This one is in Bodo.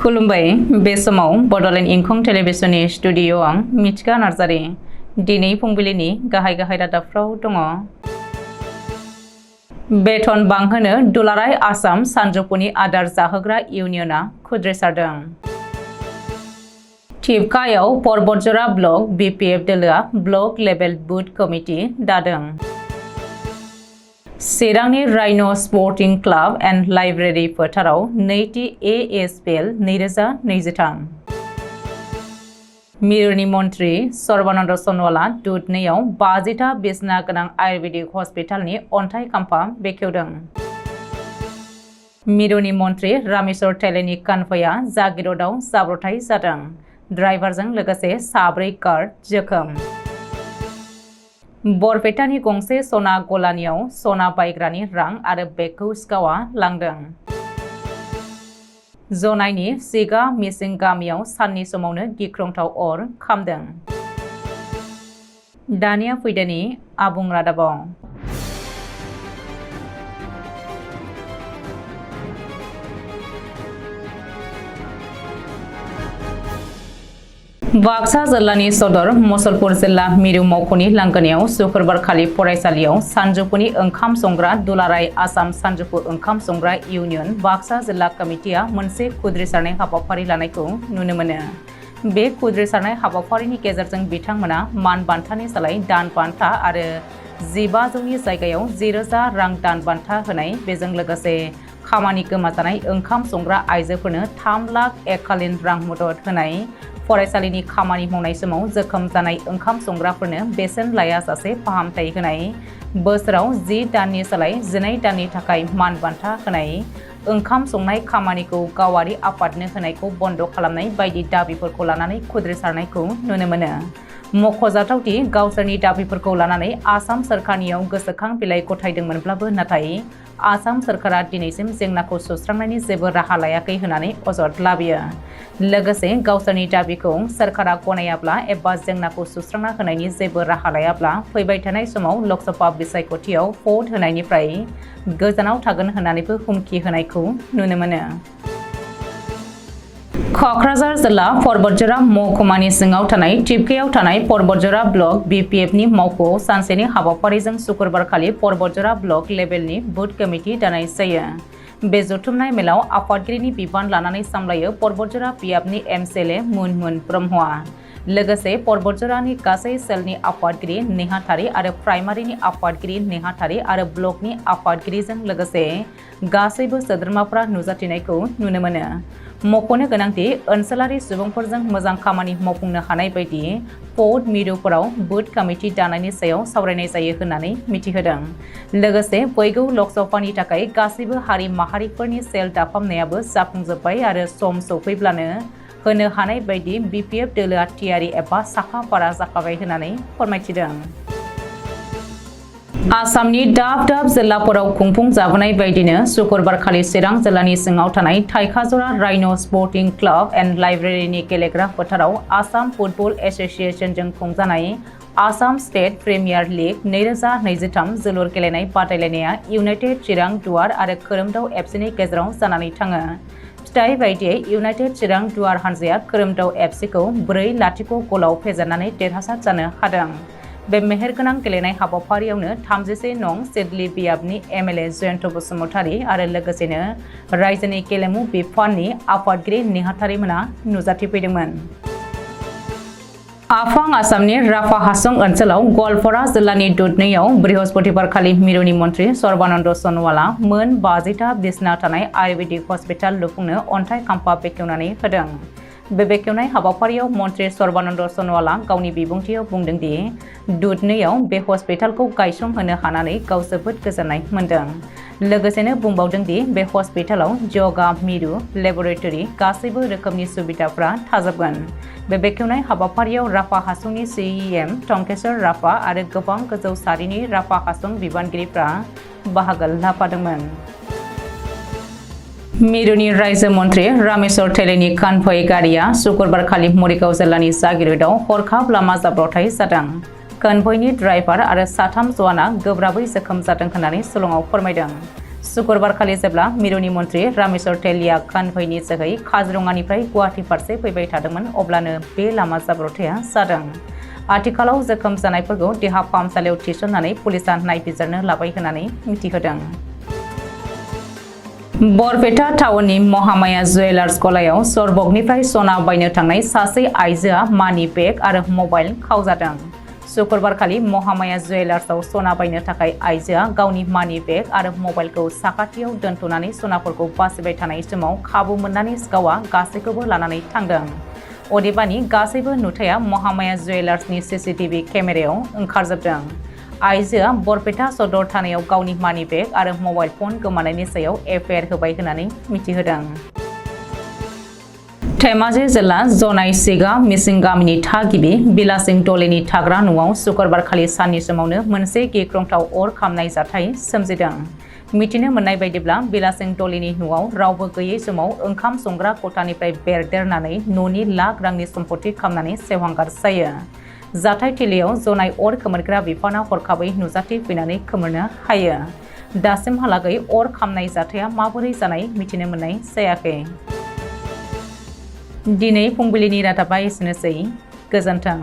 खुलुमबाय बे समाव बडोलेण्ड इंखं टेलिभिजननि स्टुडिअ आं मिथिका नार्जारी दिनै फुंबिलिनि गाहाय रादाबफ्राव दङ। बेथन बांहोनो दुलाराय आसाम सानजौफुनि आदार जाहोग्रा इउनियना खुद्रिसारदों। थिपकायाव पर्बतजरा ब्लक बीपीएफ दोलोआ ब्लक लेभेल बुथ कमिटि दादों। चिरांनि राइन' स्पर्टिं क्लाब एन्ड लाइब्रेरि फोथाराव नैथि एएसपिएल 2023। मिरुनि मन्त्रि सर्बानन्द सन'वाला दुधनैयाव 50टा बिसना गोनां आयुर्वेदिक हस्पिटालनि अन्थाइ खाम्फा बेखेवदों। मिरुनि मन्त्रि रामेश्वर थेलेनि कनभयआ जागिरदआव जाब्रबथाय जादों। ड्राइभारजों लोगोसे 4 गार्ड जोखोम। बरपेटानि गंसे सना गलानियाव सना बायग्रानि रां आरो बेगखौ सिखावा लांदों। जनाइनि सिगा मिसिं गामियाव साननि समावनो गिख्रंथाव अर खामदों। दानिया फैदोनि आबुं रादाबाव। बाक्सा जिल्लानि सदर मुसलपुर जिल्ला मिरु मावख'नि लांगोनायाव शुक्रबारखालि फरायसालियाव सानजौफुनि ओंखाम संग्रा दुलाराय आसाम सानजौफु ओंखाम संग्रा इउनियन बाक्सा जिल्ला कमिटिया मोनसे खुद्रिसारनाय हाबाफारि लानायखौ नुनो मोनो। बे खुद्रिसारनाय हाबाफारिनि गेजेरजों बिथांमोना मान बान्थानि सोलाय दान बान्था आरो 1500नि जायगायाव 10,000 रां दान बान्था होनाय, बेजों लोगोसे खामानि गोमाजानाय ओंखाम संग्रा आइजोफोरनो 3 लाख एककालीन रां मदद होनाय, फरायसालिनि खामानि मावनाय समाव जोखोम जानाय ओंखाम संग्राफोरनो बेसेन लायाजासे फाहामथाय होनाय, बोसोराव 10 दाननि सोलाय 12 दाननि थाखाय मान बान्था होनाय, ओंखाम संनाय खामानिखौ गावारि आफादनो होनायखौ बन्द खालामनाय बायदि दाबिफोरखौ लानानै खुद्रिसारनायखौ नुनो मोनो। मख'जाथावदि गावसोरनि दाबिफोरखौ लानानै आसाम सोरखारनियाव गोसोखां बिलाइ गथायदोंमोनब्लाबो नाथाय आसाम सोरखारा दिनैसिम जेंनाखौ सुस्रांनायनि जेबो राहा लायाखै होननानै अजद लाबोयो। लोगोसे गावसोरनि दाबिखौ सोरखारा गनायाब्ला एबा जेंनाखौ सुस्रांना होनायनि जेबो राहा लायाब्ला फैबाय थानाय समाव लकसभा बिसायख'थियाव भट होनायनिफ्राय गोजानाव थागोन होननानैबो हुमखि होनायखौ नुनो मोनो। क'क्राझार जिल्ला पर्बतजरा महकुमानि सिङाव थानाय थिपकायाव थानाय पर्बतजरा ब्लक बीपीएफनि मावख'आव सानसेनि हाबाफारिजों शुक्रबारखालि पर्बतजरा ब्लक लेभेलनि बुथ कमिटि दानाय जायो। बे जथुमनाय मेलाव आफादगिरिनि बिबान लानानै सामलायो पर्बतजरा बियाबनि एमसिएलए मुनमुन ब्रह्मआ। लोगोसे पर्बतजरानि गासै सेलनि आफादगिरि नेहाथारि आरो प्राइमारिनि आफादगिरि नेहाथारि आरो ब्लकनि आफादगिरिजों लोगोसे गासैबो सोद्रोमाफ्रा नुजाथिनायखौ नुनो मोनो। मख'नो गोनांदि ओनसोलारि सुबुंफोरजों मोजां खामानि मावफुंनो हानाय बायदि भट मिरुफोराव बुथ कमिटि दानायनि सायाव सावरायनाय जायो होननानै मिथिहोदों। लोगोसे फैगौ लकसभानि थाखाय गासैबो हारि माहारिफोरनि सेल दाफामनायाबो जाफुंजोब्बाय आरो सम सौफैब्लानो होनो हानाय बायदि बीपीएफ दोलोआ थियारि एबा साखा फारा जाखाबाय होननानै फोरमायथिदों। आसामनि दाब दाब जिल्लाफोराव खुंफुंजाबोनाय बायदिनो शुक्रबारखालि चिरां जिल्लानि सिङाव थानाय थाइखाजरा राइन' स्पर्टिं क्लाब एन्ड लाइब्रेरिनि गेलेग्रा फोथाराव आसाम फुटबल एस'सिएशनजों खुंजानाय आसाम स्टेट प्रिमियार लीग 2023 जोलुर गेलेनाय बादायलायनाया इउनाइटेड चिरां दुवार आरो खोरोमदाव एफसिनि गेजेराव जानानै थाङो। फिथाइ बायदियै इउनाइटेड चिरां दुवार हानजाया खोरोमदाव एफसिखौ 4-0 गलाव फेजेननानै देरहासार जानो हादों। बे मेहेरगोनां गेलेनाय हाबाफारियावनो 31 नं सिडली बियाबनि एमएलए जयन्त बसुमतारी आरो लोगोसेनो रायजोनि गेलेमु बिफाननि आफादगिरि नेहाथारिमोना नुजाथिफैदोंमोन। आफां आसामनि राफा हासं ओनसोलाव गवालपारा जिल्लानि दुधनैयाव बृहस्पतिबारखालि मिरुनि मन्त्रि सर्बानन्द सन'वाला मोन 50टा बिसना थानाय आयुर्वेदिक हस्पिटाल लुफुंनो अन्थाइ खाम्फा बेखेवनानै होदों। बे बेखेवनाय हाबाफारियाव मन्त्रि सर्बानन्द सन'वाला गावनि बिबुंथियाव बुंदोंदि दुधनैयाव बे हस्पिटालखौ गायसंहोनो हानानै गाव जोबोद गोजोननाय मोन्दों। लोगोसेनो बुंबावदोंदि बे हस्पिटालाव यगा मिरु लेबरेटरि गासैबो रोखोमनि सुबिदाफ्रा थाजोबगोन। बे बेखेवनाय हाबाफारियाव राफा हासंनि सीएम टंकेश्वर राफा आरो गोबां गोजौ सारिनि राफा हासं बिबानगिरिफ्रा बाहागो लाफादोंमोन। मिरुनि रायजो मन्त्रि रामेश्वर थेलेनि कनभय गारिया शुक्रबारखालि मरिगाव जिल्लानि जागिरदआव हरखाब लामा जाब्रबथाय जादों। कनभयनि ड्राइभार आरो 3 जवाना गोब्राबै जोखोम जादों होननानै शिलंआव फोरमायदों। शुक्रबारखालि जेब्ला मिरुनि मन्त्रि रामेश्वर तेलिया कनभयनि जोहै काजिरङानिफ्राय गुवाहाटी फारसे फैबाय थादोंमोन अब्लानो बे लामा जाब्रबथाया जादों। आथिखालाव जोखोम जानायफोरखौ देहा फाहामसालियाव थिसननानै पुलिसआ नायबिजिरनो लाबाय होननानै मिथिहोदों। बरपेटा टाउननि महामाया जुवेलार्स गलायाव सरबगनिफ्राय सना बायनो थांनाय सासे आइजोआ मानि बेग आरो मबाइल खावजादों। शुक्रबारखालि महामाया जुवेलार्सआव सना बायनो थाखाय आइजोआ गावनि मानि बेग आरो मबाइलखौ साखाथियाव दोनथ'नानै सनाफोरखौ बासिबाय थानाय समाव खाबु मोननानै सिखावआ गासैखौबो लानानै थांदों। अदेबानि गासैबो नुथाया महामाया जुवेलार्सनि सीसीटीवी केमेरायाव ओंखारजोबदों। आइजोआ बरपेटा सदर थानायाव गावनि मानि बेग आरो मबाइल फन गोमानायनि सायाव एफआइआर होबाय होननानै मिथिहोदों। धेमाजि जिल्ला जनाय सिगा मिसिं गामिनि थागिबि बिलासिं दलेनि थाग्रा न'आव शुक्रबारखालि साननि समावनो मोनसे गिख्रंथाव अर खामनाय जाथाय सोमजिदों। मिथिनो मोननाय बायदिब्ला बिलासिं दलेनि न'आव रावबो गैयै समाव ओंखाम संग्रा खथानिफ्राय बेरदेरनानै न'नि लाख रांनि सम्पति खामनानै सेवहांगार जायो। जाथाय थिलियाव जनाय अर खोमोरग्रा बिफाना हरखाबै नुजाथिफैनानै खोमोरनो हायो। दासिमहालागै अर खामनाय जाथाया माबोरै जानाय मिथिनो मोननाय जायाखै। दिनै फुंबिलिनि रादाबा एसेनोसै। गोजोन्थों।